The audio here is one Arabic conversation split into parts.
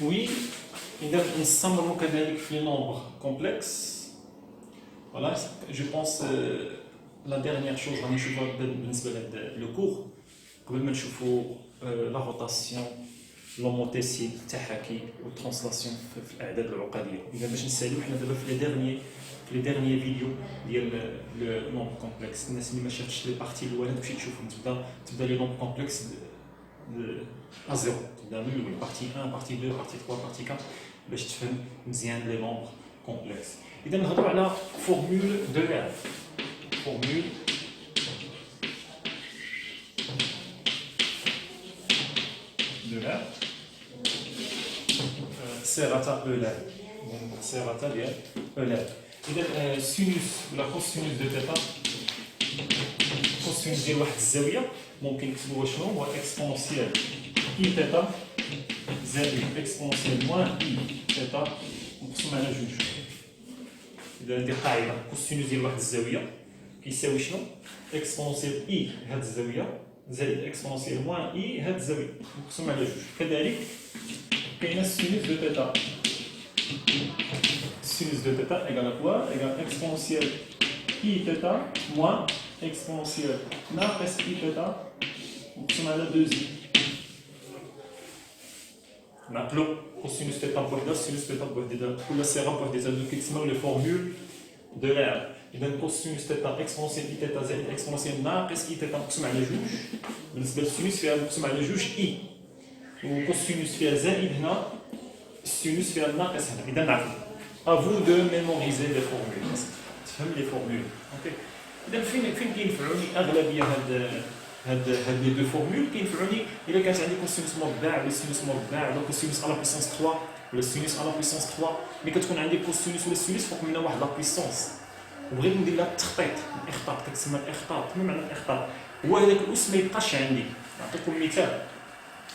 Oui, إذا نستمروا كذلك في nombres complexes. Voilà, je pense la dernière chose غادي نشوفوها بالنسبة لهذا لو كور قبل ما نشوفوا لا روتاسيون لوموتيسي التحاكي والترانسلاسيون في الاعداد العقديه. اذا باش نساليو حنا دابا في لي ديرنيي فيديو ديال لو نومبر كومبلكس. الناس اللي ما شافتش لي بارتي الاولى تمشي تشوفهم. تبدا لي نومبر كومبلكس ا زيرو، تبدا من الاول بارتي 1 بارتي 2 بارتي 3 بارتي 4 باش تفهم مزيان لي نومبر كومبلكس. اذا نهضروا على فورمول دو لعب. فورمول de l'air, serrata ELAB. Donc, serrata ديال ELAB. إذا سينوس ولا كوسينوس دو تيتا، كوسينوس ديال واحد الزاوية ممكن نكتبوها شنو هو اكسبونسيال إي تيتا زائد اكسبونسيال موان إي تيتا مقسوم على جوج. إذا هذه قاعدة كوسينوس ديال واحد الزاوية كيساوي شنو؟ اكسبونسيال إي هاد الزاوية زائد اكسبونسيال موان اي هاد الزاويه مقسوم على جوج. كذلك كاين السينوس دو تيتا. السينوس دو تيتا ايغال كوا؟ ايغال اكسبونسيال اي تيتا موان اكسبونسيال ناقص اي تيتا مقسوم على 2 اي. نعقلو السينوس تيتا بوحدها، السينوس تيتا بوحدها، كل صيغه بوحدها. هادو كيتسموا لي فورمول دو لعب. إذا كوسينوس تيتا اكسبونسيال إي تيتا زائد اكسبونسيال ناقص إي تيتا مقسوم على جوج. بالنسبة للسينوس فيها مقسوم على جوج إي، وكوسينوس فيها زائد هنا، السينوس فيها ناقص هنا. إذا نعرف افو دو ميموريزي لي فورمول، تفهم لي فورمول. اوكي. إذا فين كينفعوني أغلبية هاد لي دو فورمول؟ كينفعوني إلا كانت عندي كوسينوس مربع ولا سينوس مربع ولا كوسينوس على بويسونس 3 ولا سينوس على بويسونس 3. ملي كتكون عندي كوسينوس ولا سينوس فوق منها واحد لا بويسونس وبغيت ندير لها التخطيط، الاخطاط، كتسمى الاخطاط. ما معنى الاخطاط؟ هو هذاك الاس ما يبقاش عندي. نعطيكم مثال.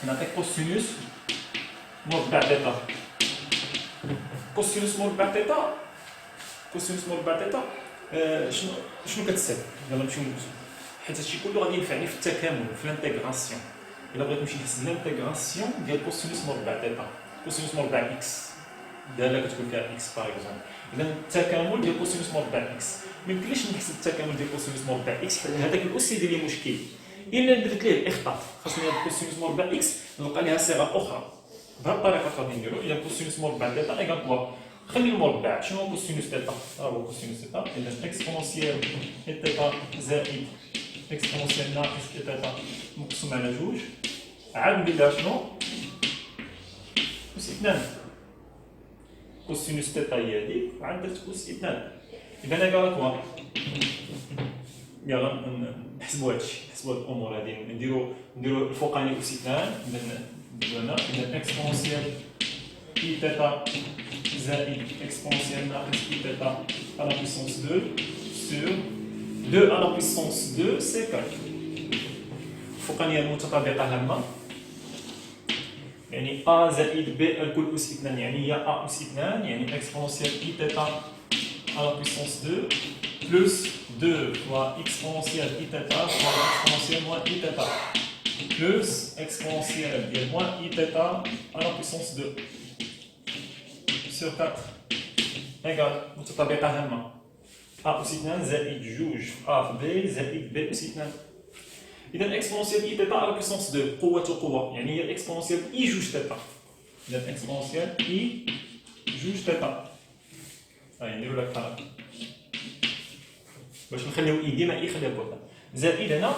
نعطيك كوسينوس مربع تيتا. كوسينوس مربع تيتا، كوسينوس مربع تيتا شنو كتساوي؟ يلا نمشيو ندوزو، حيت هادشي كله غادي ينفعني في التكامل، في الانتيغراسيون. الا بغيت نمشي نحسب الانتيغراسيون ديال كوسينوس مربع تيتا، كوسينوس مربع اكس، داله كتكون فيها اكس باغ اكزومبل. اذا التكامل ديال كوسينوس مربع اكس ما يمكنليش نحسب التكامل ديال كوسينوس مربع اكس، هذاك الاس يدير لي مشكل. الا درت ليه الاخطاط خاصني هاد كوسينوس مربع اكس نلقى ليها صيغه اخرى. بهذه الطريقه غادي نديرو. اذا كوسينوس مربع تيتا ايكال كوا؟ خلي المربع. شنو هو كوسينوس تيتا؟ هو كوسينوس تيتا. اذا اكسبونسيال تيتا زائد اكسبونسيال ناقص تيتا مقسوم على جوج. عاد ندير لها شنو؟ كوس 2. كوسينوس تيتا هي هذيك، وعاد درت كوس 2. إذا أنا قال كوا؟ يلا نحسبوا هادشي، نحسبوا هاد الأمور هادي. نديرو الفوقاني كوس 2. إذا هنا إذا إكسبونسيال إي تيتا زائد إكسبونسيال ناقص إي تيتا على بويسونس 2 سور 2 على بويسونس 2 سي 4. الفوقانية المتطابقة هامة، يعني a زائد b الكل أس 2، يعني هي a أس 2، يعني exponentielle i θ à la puissance 2 plus 2 fois exponentielle i θ fois exponentielle moins i θ plus exponentielle ديال moins i θ à la puissance 2 sur 4 égale متطابقة هامة a أس 2 زائد جوج a في b زائد b أس 2. إذا إكسبونسيال إي تيتا على بويسونس 2 قوة قوة، يعني هي إكسبونسيال إي جوج تيتا. إذا إكسبونسيال إي جوج تيتا. هاي نديرو لها كهرباء باش نخليو إي ديما إي خليها بوحدها. زائد هنا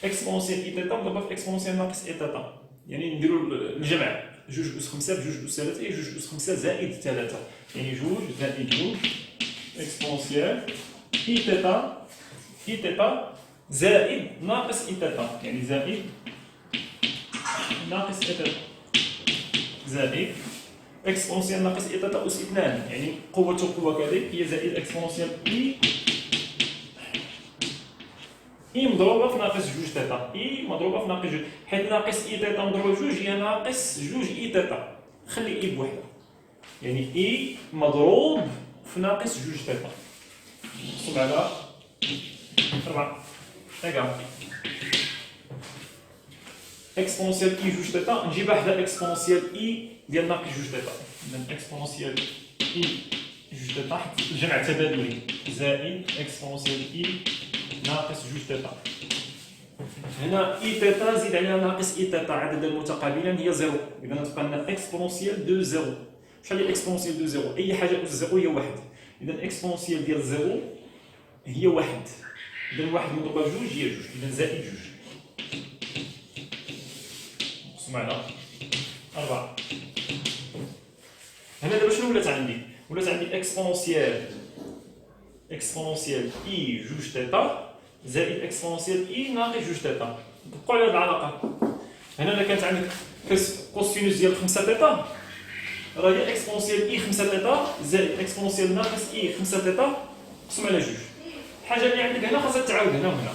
إكسبونسيال إي تيتا مضروبة في إكسبونسيال ناقص إي تيتا، يعني نديرو الجمع. جوج أس 5 بجوج أس 3 إي جوج أس 5 زائد 3، يعني جوج زائد جوج إكسبونسيال إي تيتا زائد ناقص إي تيتا، يعني زائد ناقص إي تيتا زائد إكسبونسيال ناقص إي تيتا أس 2، يعني قوة قوة كذلك هي زائد إكسبونسيال إي مضروبة في ناقص جوج تيتا. إي مضروبة في ناقص جوج، حيت ناقص إي تيتا مضروبة في جوج هي ناقص جوج إي تيتا. خلي إي بوحدها، يعني إي مضروب في ناقص جوج تيتا مقسوم على 4 égal اكسبونسيال اي جوج تيتا نجيب واحده اكسبونسيال اي ديال ناقص جوج تيتا. اذا اكسبونسيال اي جوج تيتا حيت الجمع تبادلي زائد اكسبونسيال اي ناقص جوج تيتا. هنا اي تيتا زيد عليها ناقص اي تيتا عدد المتقابلين هي زيرو. اذا تبقى لنا اكسبونسيال دو زيرو. شحال هي اكسبونسيال دو زيرو؟ اي حاجه اس زيرو هي واحد. اذا اكسبونسيال ديال زيرو هي واحد. اذا واحد مضروبه بجوج هي جوج. اذا زائد جوج. نقسم على 4. هنا دابا شنو ولات عندي؟ ولات عندي اكسبونسيال اي جوج تيتا زائد اكسبونسيال اي ناقص جوج تيتا. نطبقوا على هذه العلاقه. هنا الا كانت عندك كوسينوس ديال 5 تيتا راه هي اكسبونسيال اي 5 تيتا زائد اكسبونسيال ناقص اي 5 تيتا مقسوم على جوج. الحاجه اللي عندك هنا خاصها تعاود هنا وهنا.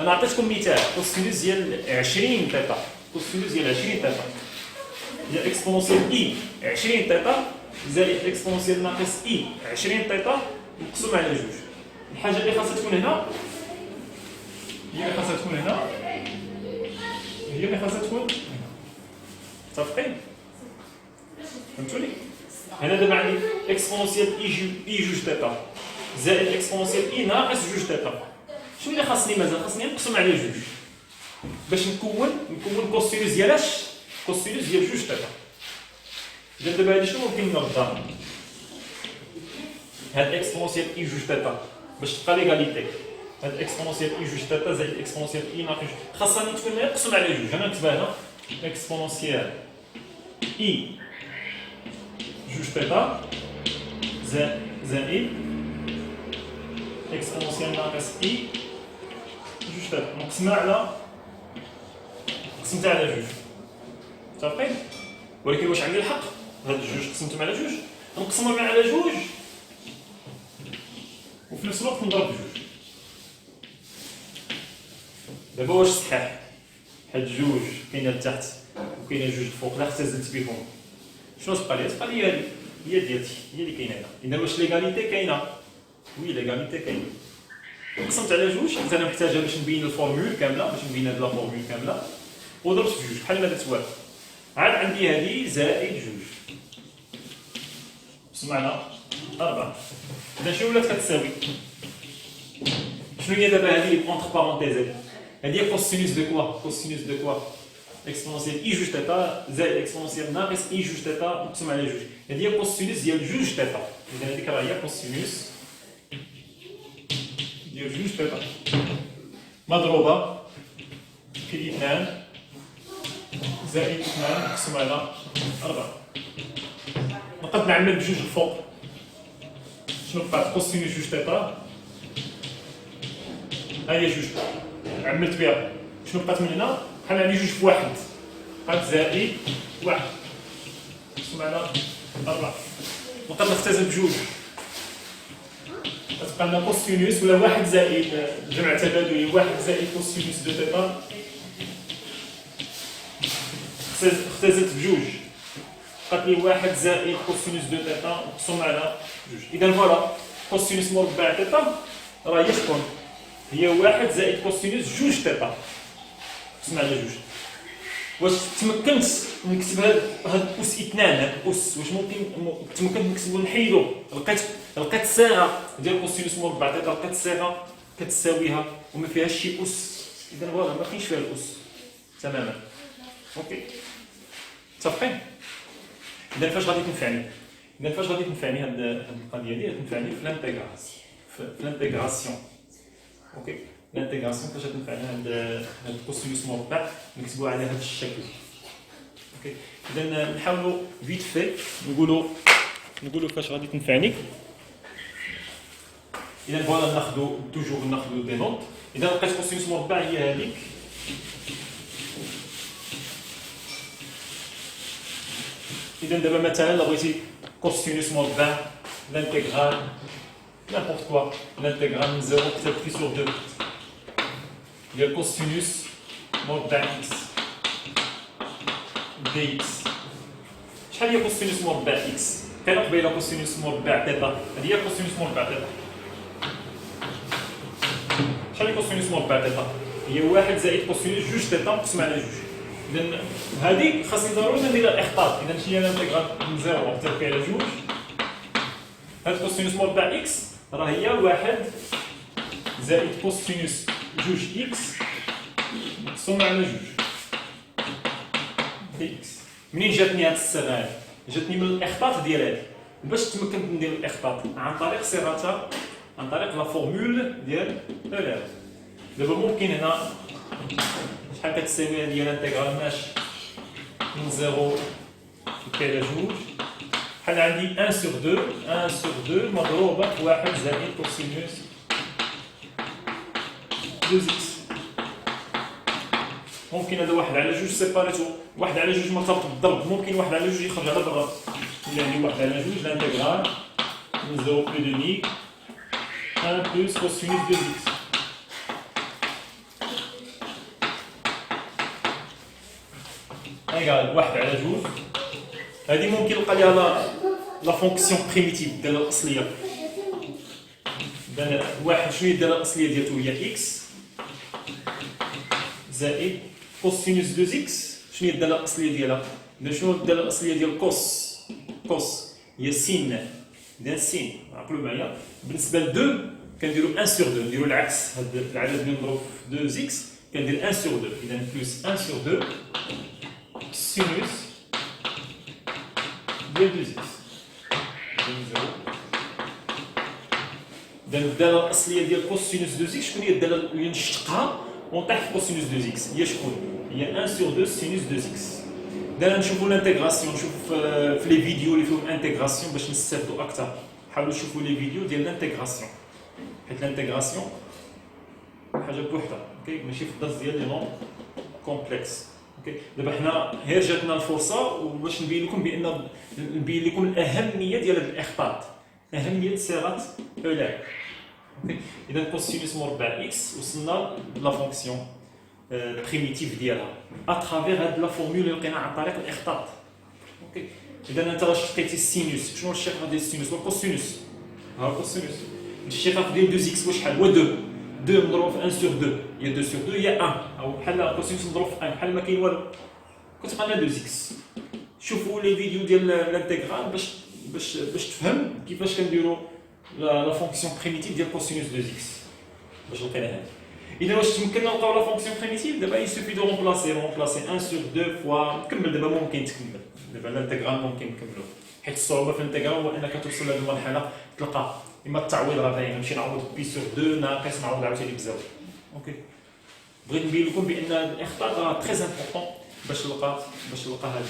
انا عطيتكم مثال كوسينوس ديال 20 تيتا. كوسينوس ديال 20 تيتا هي اكسبونسيال اي 20 تيتا زائد اكسبونسيال ناقص اي 20 تيتا مقسوم على جوج. الحاجه اللي خاصها تكون هنا هي اللي خاصها تكون هنا هي اللي خاصها تكون هنا. متفقين؟ فهمتوني؟ هنا دابا عندي اكسبونسيال اي جوج تيتا زائد اكسبونسيال اي ناقص جوج تيتا. شنو اللي خاصني مازال؟ خاصني نقسم على جوج باش نكون كوسينوس ديال اش؟ كوسينوس ديال جوج تيتا. اذا دابا هادي شنو ممكن نردها؟ هاد اكسبونسيال اي جوج تيتا باش تبقى ليغاليتي. هاد اكسبونسيال اي جوج تيتا زائد اكسبونسيال اي ناقص جوج خاصني تكون نقسم على جوج. انا نكتبها هنا اكسبونسيال اي جوج تيتا زائد اكسبونسيال ناقص اي جوج تيتا نقسمها على قسمتها على جوج. متفقين؟ ولكن واش عندي الحق؟ هاد الجوج قسمتهم على جوج نقسمهم على جوج وفي نفس الوقت نضرب جوج. دابا واش صحيح؟ حيت جوج كاينه لتحت وكاينه جوج الفوق لا اختزلت بهم شنو تبقى لي؟ تبقى لي هادي هي ديالتي هي اللي كاينه هنا. اذا واش ليغاليتي كاينه؟ وي ليغاليتي كاينه. قسمت على جوج حيت انا محتاجها باش نبين الفورمول كامله باش نبين هاد لا فورمول كامله وضربت في جوج بحال ما درت والو. عاد عندي هادي زائد جوج سمعنا 4. اذا شنو ولات كتساوي؟ شنو هي دابا هادي اللي اونتر بارونتيز هادي؟ هي كوسينوس دو كوا؟ كوسينوس دو كوا؟ اكسبونسيال اي جوج تيتا زائد اكسبونسيال ناقص اي جوج تيتا مقسوم على جوج. هادي هي كوسينوس ديال جوج تيتا. اذا هاديك راه هي كوسينوس ديال جوج تيتا مضروبه في 2 زائد 2 مقسوم على 4. نقدر نعمل بجوج الفوق. شنو بقات؟ كوسينوس جوج تيتا ها هي جوج عملت بها. شنو بقات من هنا؟ بحال يعني جوج في واحد بقات زائد واحد مقسوم على 4. نقدر نختزل بجوج تبقى لنا كوسينوس ولا واحد زائد جمع تبادلي واحد زائد كوسينوس دو تيتا. اختزلت بجوج بقات لي واحد زائد كوسينوس دو تيتا مقسوم على جوج. اذا فوالا كوسينوس مربع تيتا راه هي شكون؟ هي واحد زائد كوسينوس جوج تيتا مقسوم على جوج. واش تمكنت نكتب هاد اس 2 هاد اس واش ممكن تمكنت نكتبو نحيدو؟ لقيت الصيغه ديال كوسينوس مربع تيتا لقيت الصيغه كتساويها وما فيهاش شي اس. اذا فوالا ما كاينش فيها الاس تماما. اوكي متفقين؟ اذا فاش غادي تنفعني؟ اذا فاش غادي تنفعني هاد القضيه ديال تنفعني في لانتيغراسيون. اوكي لانتيغراسيون فاش تنفعني هاد الكوسينوس مربع نكتبوه على هذا الشكل. اوكي اذا نحاولوا فيت في نقولوا فاش غادي تنفعني. اذا فوالا ناخذوا توجور ناخذوا دي نوت. اذا لقيت كوسينوس مربع هي هذيك إذا دابا مثلا لو بغيتي كوسينوس مربع لانتيغرال n'importe quoi l'intégral من 0 حتى بي سور 2 ديال كوسينوس مربع اكس دي اكس. شحال هي كوسينوس مربع اكس؟ كان قبيله كوسينوس مربع تيتا هذه هي كوسينوس مربع تيتا. شحال هي كوسينوس مربع تيتا؟ هي 1 زائد كوسينوس جوج تيتا مقسوم على جوج. إذا هذه خاصني ضروري ندير الإحقاق. إذا شنو هي الانتيغرال من 0 حتى على جوج؟ هاد كوسينوس مربع إكس راه هي 1 زائد كوسينوس جوج إكس مقسوم على جوج دي إكس. منين جاتني هاد الصيغة هادي؟ جاتني من الإخطاط ديال هادي. باش تمكنت ندير الإخطاط عن طريق صيغتها، عن طريق لا فورمول ديال أولاد. دابا ممكن هنا شحال كتساوي هادي الانتيغرال ماشي من 0 على جوج، بحال عندي 1 sur 2 1 sur 2 مضروبة في 1 زائد كوسينوس 2 إكس. ممكن هذا 1 على جوج سيباريتو، 1 على جوج مرتبط بالضرب، ممكن 1 على جوج يخرج على برا، يعني 1 على جوج الانتيغرال من 0 plus demi 1 plus cosinus 2x. égal 1 على جوج. هذه ممكن نلقى لها لا فونكسيون بريميتيف ديال الأصلية. واحد شنو هي الدالة الأصلية ديالته هي إكس زائد كوسينوس 2 إكس. شنو هي الدالة الأصلية ديالها؟ شنو الدالة الأصلية ديال كوس؟ كوس هي سين ديال سين. عقلوا معايا بالنسبة ل 2 كنديرو 1 sur 2، نديرو العكس. هاد العدد اللي نضرب في 2 إكس كندير 1 sur 2، إذا بلس 1 sur 2 سينوس ديال 2 إكس. إذا الدالة الأصلية ديال كوسينوس 2 إكس شكون هي الدالة اللي نشتقها ونطيح في كوسينوس 2 إكس؟ هي شكون؟ هي 1 sur 2 سينوس 2 إكس. دابا نشوفوا الانتيغراسيون، نشوف في لي فيديو اللي فيهم انتيغراسيون باش نستافدوا أكثر. حاولوا تشوفوا لي فيديو ديال الانتيغراسيون، حيت الانتيغراسيون حاجة بوحدها، اوكي، ماشي في الدرس ديال لي نون كومبلكس. اوكي، دابا حنا غير جاتنا الفرصة وباش نبين لكم نبين لكم الأهمية ديال هذا الإخطاط، أهمية صيغة أولاد. إذا كوسينوس مربع إكس وصلنا لا فونكسيون بريميتيف ديالها اترافيغ هاد لا فورمول اللي لقيناها عن طريق الإخطاط. اوكي، إذا أنت شقيتي السينوس، شنو الشقة ديال السينوس؟ هو الكوسينوس. ها الكوسينوس. الشقة ديال 2 إكس هو شحال؟ هو 2. 2 مضروب في 1 sur 2 هي 2 sur 2 هي 1، أو بحال الكوسينوس مضروب في 1 بحال ما كاين والو، كتبقى لنا 2 إكس. شوفوا لي فيديو ديال الانتيغرال باش تفهم كيفاش كنديروا لا فونكسيون بريميتيف ديال كوسينوس 2 إكس باش لقيناها. إذا واش تمكننا نلقاو لا فونكسيون بريميتيف؟ دابا يسوفي دو رومبلاسي 1 sur 2 فوا كمل. دابا ممكن تكمل، دابا الانتيغرال ممكن نكملو، حيت الصعوبة في الانتيغرال هو أنك توصل لهاد المرحلة تلقى إما التعويض راه باين، نمشي نعوض بي سور 2 ناقص نعوض عاوتاني بزاوية. اوكي، بغيت نبين لكم بأن الإخطاط راه تري امبورطون باش نلقى هاد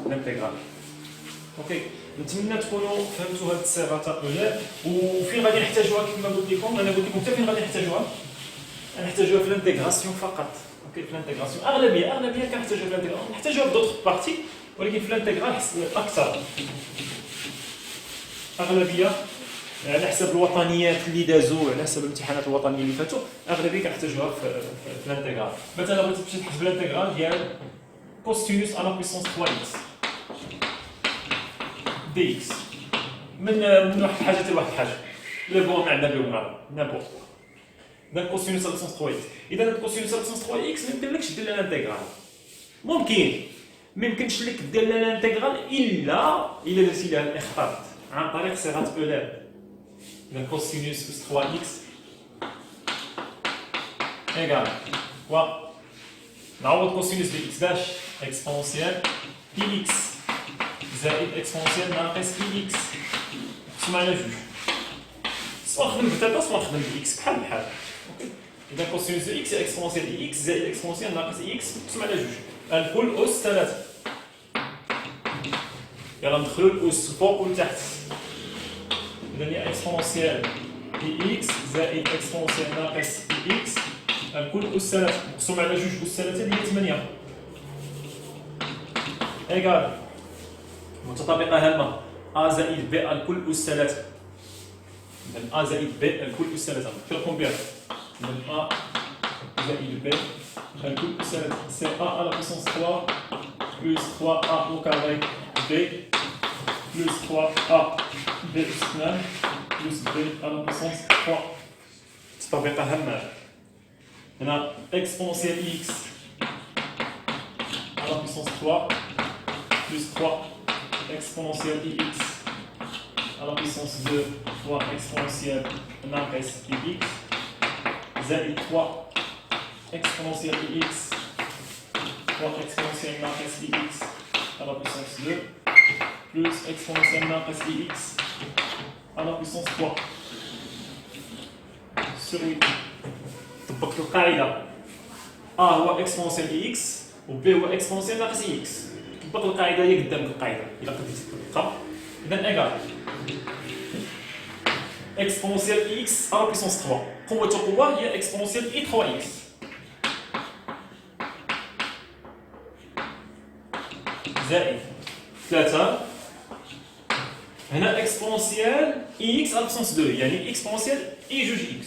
الانتيغرال. اوكي، نتمنى تكونوا فهمتوا هاد الصيغه تاع أولاد. وفين غادي نحتاجوها كما قلت لكم، انا قلت لكم حتى فين غادي نحتاجوها. نحتاجوها في الانتيغراسيون فقط. اوكي، في الانتيغراسيون اغلبيه كنحتاجوها في الانتيغراسيون، نحتاجوها في دوطخ بارتي، ولكن في الانتيغرال اكثر. اغلبيه على حسب الوطنيات اللي دازوا، على حسب الامتحانات الوطنيه اللي فاتوا، اغلبيه كنحتاجوها في الانتيغرال. مثلا بغيتي تمشي تحسب الانتيغرال ديال كوسينوس على بويسونس 3 اكس دي اكس من واحد الحاجه حتى لواحد الحاجه، لو بون عندنا بهم غير نابورت. اذا كوسينوس على بويسونس 3 اكس، اذا كوسينوس على بويسونس 3 اكس ما يمكنلكش دير لها الانتيغرال. ممكن ما يمكنش لك دير لها الانتيغرال الا درتي لها الاخطاط عن طريق صيغه أولاد. إذا كوسينوس بلس 3 إكس إيكال نعوض كوسينوس دي إكس باش إكسبونسيال إي إكس زائد إكسبونسيال ناقص إي إكس مقسوم على جوج. سوا نخدم بثلاثة سوا نخدم بإكس بحال. أوكي، إذا كوسينوس دي إكس إكسبونسيال إي إكس زائد إكسبونسيال ناقص إي إكس مقسوم على جوج. الكل أس 3. يلا ندخلو الأس فوق وتحت. إذا هي إكسبونسيال إي إكس زائد إكسبونسيال ناقص إي إكس الكل أس 3 مقسوم على جوج أس 3 هي 8. إيكال متطابقة هامة أ زائد بي الكل أس 3. إذا أ زائد بي الكل أس 3 نفرقهم بها. إذا أ زائد بي الكل أس 3 سي أ على بويسونس 3 بلس 3 أ أو كاري بي بلس 3 أ b plus 9 plus b à la puissance 3. تطبيقة هامة. هنا exponentielle x à la puissance 3 plus 3 exponentielle ix à la puissance 2 fois exponentielle ناقص ix زائد 3 exponentielle ix fois exponentielle ناقص ix à la puissance 2 plus exponentielle ناقص ix à la puissance 3 sur 8. طبقت القاعدة A هو exponentielle ix و B هو exponentielle ناقص ix. طبق القاعدة هي قدامك القاعدة إلا قدرتي تطبقها. إذا إيكال exponentielle x à la puissance 3 قوة القوة هي exponentielle i 3x زائد 3 هنا exponentielle ix à la puissance 2 يعني exponentielle i جوج x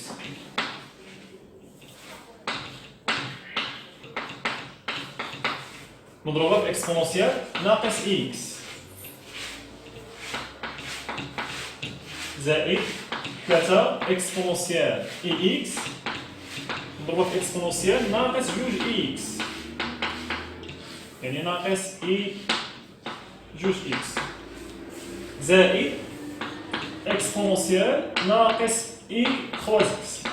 مضروبة في exponentielle ناقص x زائد 3 exponentielle ix مضروبة في exponentielle ناقص جوج x يعني ناقص i جوج x زائد exponentielle ناقص i 3x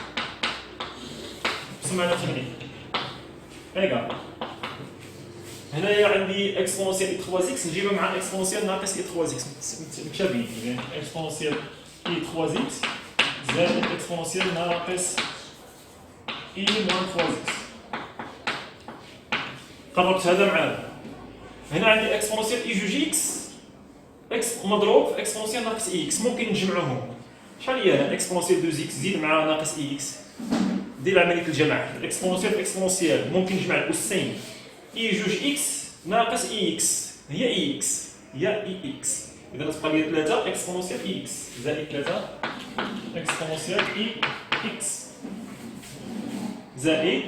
نقسم على 8 إيكال هنايا عندي exponentielle i 3x نجيبها مع exponentielle ناقص i 3x متشابهين يعني exponentielle i 3x زائد exponentielle ناقص i moins 3x قربت هذا مع هذا هنا عندي exponentielle i جوج x مضروب في exponentielle ناقص x ممكن نجمعوهم شحال هي هنا exponentielle 2x زيد مع ناقص x دير عملية الجمع exponentielle ممكن نجمع الأسين i جوج x ناقص x هي x هي x إذا تبقى لي 3 exponentielle x زائد 3 exponentielle x زائد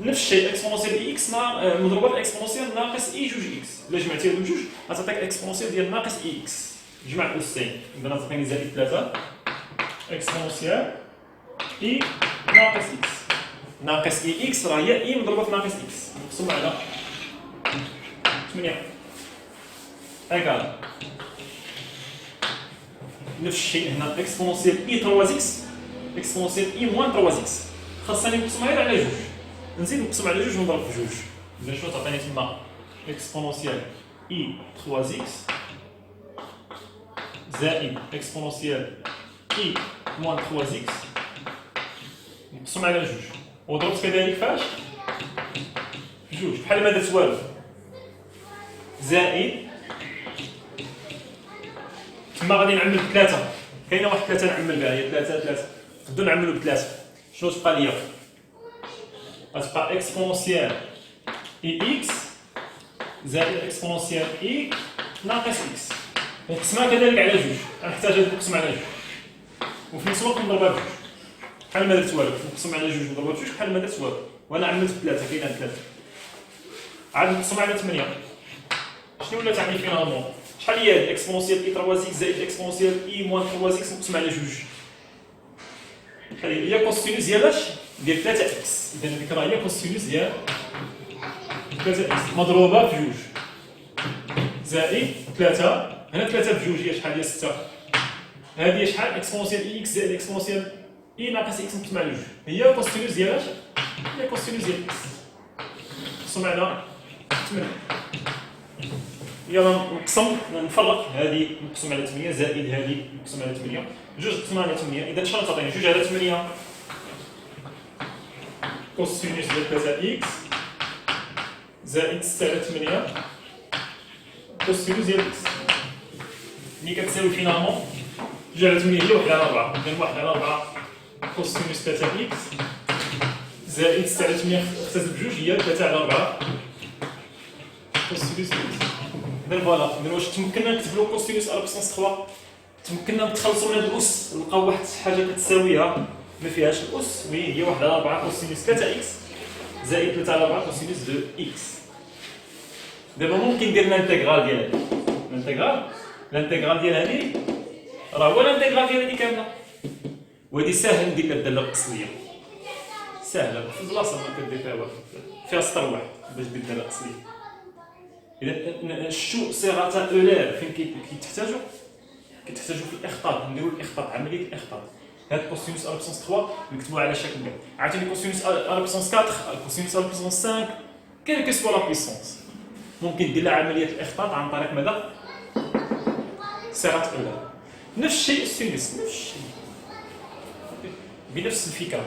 نفس الشيء exponentielle x مضروبة في exponentielle ناقص i جوج x إلا جمعتي هادو بجوج غتعطيك exponentielle ديال ناقص x جمع الأسين إذا غتعطيني زائد 3 exponentielle i ناقص x ناقص i x راه هي i مضروبة في ناقص x نقسم على 8 إيكال نفس الشيء هنا exponentielle i 3x exponentielle i moins 3x خاصني نقسم غير على جوج نزيد نقسم على جوج ونضرب في جوج إذا شنو تعطيني تما exponentielle i 3x زائد exponentielle i moins 3x نقسم على جوج وضربت كذلك فاش في جوج بحال ما درت والو زائد تما غادي نعمل بثلاثة كاينه واحد ثلاثة نعمل بها هي ثلاثة نبداو نعملو بثلاثة شنو تبقى ليا غتبقى exponentielle i x زائد exponentielle i ناقص x ونقسمها كذلك على جوج غنحتاج هاد نقسم على جوج وفي نفس الوقت نضربها بجوج بحال ما درت والو نقسم على جوج ونضربها بجوج بحال ما درت والو وانا عملت بثلاثة كاينه ثلاثة عاد نقسم على 8 شنو ولا تعني فينالمون شحال هي هاد exponentielle i 3x زائد exponentielle i moins 3x نقسم على جوج هي كوسينوس ديال 3x اذا هذيك راه هي كوسينوس ديال 3x مضروبه في جوج زائد 3 هنا 3 بجوج هي شحال هي 6 هذه شحال exponentielle x زائد exponentielle i ناقص x نقسم على جوج هي كوسينوس ديال هي كوسينوس ديال x نقسم على 8 يلا نقسم نفرق هذه نقسم على 8 زائد هذه نقسم على 8 جوج نقسم على 8 اذا شنو تعطيني جوج على 8 كوسينوس ديال 3 x زائد 6 على 8 كوسينوس ديال x اللي كتساوي فينالمون جوج على 8 هي 1 على 4 اذا 1 على 4 كوسينوس 3 x زائد 6 على 8 اختزل بجوج هي 3 على 4 كوسينوس ديال x إذا فوالا إذا واش تمكنا نكتبلو كوسينوس على بويسونس 3 تمكنا نتخلصوا من هاد الأس نلقاو واحد حاجة كتساويها ما فيهاش الأس وي هي 1 على 4 كوسينوس 3 x زائد 3 على 4 كوسينوس 2 x دابا ممكن ندير الانتيغرال ديال هادي الانتيغرال ديال هادي راه هو الانتيغرال ديال هادي كاملة وهذه ساهل ندير لها الداله الاصليه ساهله في البلاصه ما كدير فيها والو فيها سطر واحد باش دير الداله الاصليه اذا شو صيغه اولار فين كيتحتاجوا في الاخطاط نديروا الاخطاط عمليه الاخطاط هاد كوسينوس ا بوسونس 3 نكتبوها على شكل كذا عاوتاني كوسينوس ا بوسونس 4 كوسينوس ا بوسونس 5 كيل كو سوا لا بويسونس ممكن دير لها عمليه الاخطاط عن طريق ماذا صيغه اولار نفس الشيء السينوس نفس الشيء بنفس الفكره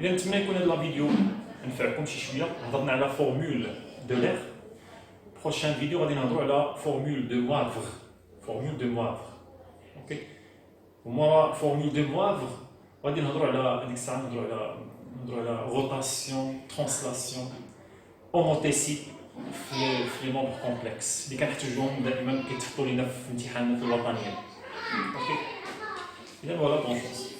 اذا نتمنى يكون هذا الفيديو نفعكم شي شويه هضرنا على فورمول دو لير بروشان فيديو غادي نهضروا على فورمول دو موافغ اوكي ومورا فورمول دو موافغ غادي نهضروا على هذيك الساعه نهضروا على روتاسيون ترانسلاسيون اوموتيسي في لي نومبر كومبلكس اللي كنحتاجوهم دائما كيتحطوا لينا في امتحانات الوطنيه اوكي اذا فوالا بون شونس